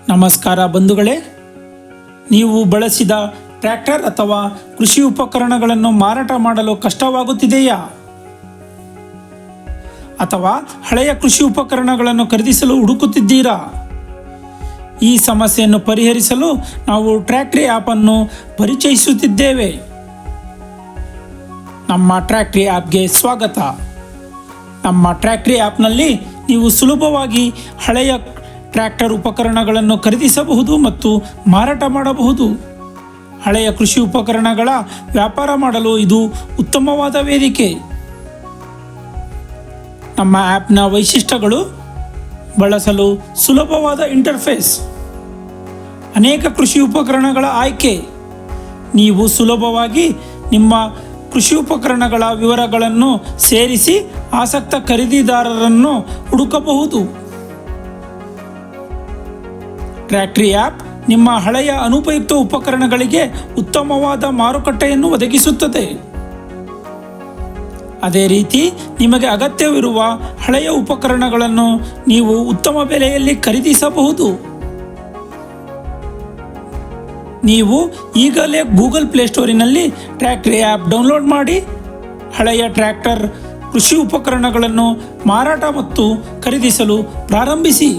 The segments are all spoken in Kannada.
ನಮಸ್ಕಾರ ಬಂಧುಗಳೇ, ನೀವು ಬಳಸಿದ ಟ್ರ್ಯಾಕ್ಟರ್ ಅಥವಾ ಕೃಷಿ ಉಪಕರಣಗಳನ್ನು ಮಾರಾಟ ಮಾಡಲು ಕಷ್ಟವಾಗುತ್ತಿದೆಯಾ? ಅಥವಾ ಹಳೆಯ ಕೃಷಿ ಉಪಕರಣಗಳನ್ನು ಖರೀದಿಸಲು ಹುಡುಕುತ್ತಿದ್ದೀರಾ? ಈ ಸಮಸ್ಯೆಯನ್ನು ಪರಿಹರಿಸಲು ನಾವು ಟ್ರ್ಯಾಕ್ಟ್ರಿ ಆ್ಯಪ್ ಅನ್ನು ಪರಿಚಯಿಸುತ್ತಿದ್ದೇವೆ. ನಮ್ಮ ಟ್ರ್ಯಾಕ್ಟ್ರಿ ಆ್ಯಪ್ಗೆ ಸ್ವಾಗತ. ನಮ್ಮ ಟ್ರ್ಯಾಕ್ಟ್ರಿ ಆ್ಯಪ್ನಲ್ಲಿ ನೀವು ಸುಲಭವಾಗಿ ಹಳೆಯ ಟ್ರ್ಯಾಕ್ಟರ್ ಉಪಕರಣಗಳನ್ನು ಖರೀದಿಸಬಹುದು ಮತ್ತು ಮಾರಾಟ ಮಾಡಬಹುದು. ಹಳೆಯ ಕೃಷಿ ಉಪಕರಣಗಳ ವ್ಯಾಪಾರ ಮಾಡಲು ಇದು ಉತ್ತಮವಾದ ವೇದಿಕೆ. ನಮ್ಮ ಆ್ಯಪ್ನ ವೈಶಿಷ್ಟ್ಯಗಳು: ಬಳಸಲು ಸುಲಭವಾದ ಇಂಟರ್ಫೇಸ್, ಅನೇಕ ಕೃಷಿ ಉಪಕರಣಗಳ ಆಯ್ಕೆ. ನೀವು ಸುಲಭವಾಗಿ ನಿಮ್ಮ ಕೃಷಿ ಉಪಕರಣಗಳ ವಿವರಗಳನ್ನು ಸೇರಿಸಿ ಆಸಕ್ತ ಖರೀದಿದಾರರನ್ನು ಹುಡುಕಬಹುದು. ಟ್ರ್ಯಾಕ್ಟ್ರಿ ಆ್ಯಪ್ ನಿಮ್ಮ ಹಳೆಯ ಅನುಪಯುಕ್ತ ಉಪಕರಣಗಳಿಗೆ ಉತ್ತಮವಾದ ಮಾರುಕಟ್ಟೆಯನ್ನು ಒದಗಿಸುತ್ತದೆ. ಅದೇ ರೀತಿ ನಿಮಗೆ ಅಗತ್ಯವಿರುವ ಹಳೆಯ ಉಪಕರಣಗಳನ್ನು ನೀವು ಉತ್ತಮ ಬೆಲೆಯಲ್ಲಿ ಖರೀದಿಸಬಹುದು. ನೀವು ಈಗಲೇ ಗೂಗಲ್ ಪ್ಲೇಸ್ಟೋರಿನಲ್ಲಿ ಟ್ರ್ಯಾಕ್ಟ್ರಿ ಆ್ಯಪ್ ಡೌನ್ಲೋಡ್ ಮಾಡಿ ಹಳೆಯ ಟ್ರ್ಯಾಕ್ಟರ್ ಕೃಷಿ ಉಪಕರಣಗಳನ್ನು ಮಾರಾಟ ಮತ್ತು ಖರೀದಿಸಲು ಪ್ರಾರಂಭಿಸಿ.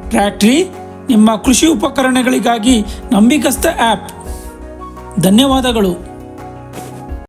ಟ್ರ್ಯಾಕ್ಟ್ರಿ ನಿಮ್ಮ ಕೃಷಿ ಉಪಕರಣಗಳಿಗಾಗಿ ನಂಬಿಕಸ್ಥ ಆ್ಯಪ್. ಧನ್ಯವಾದಗಳು.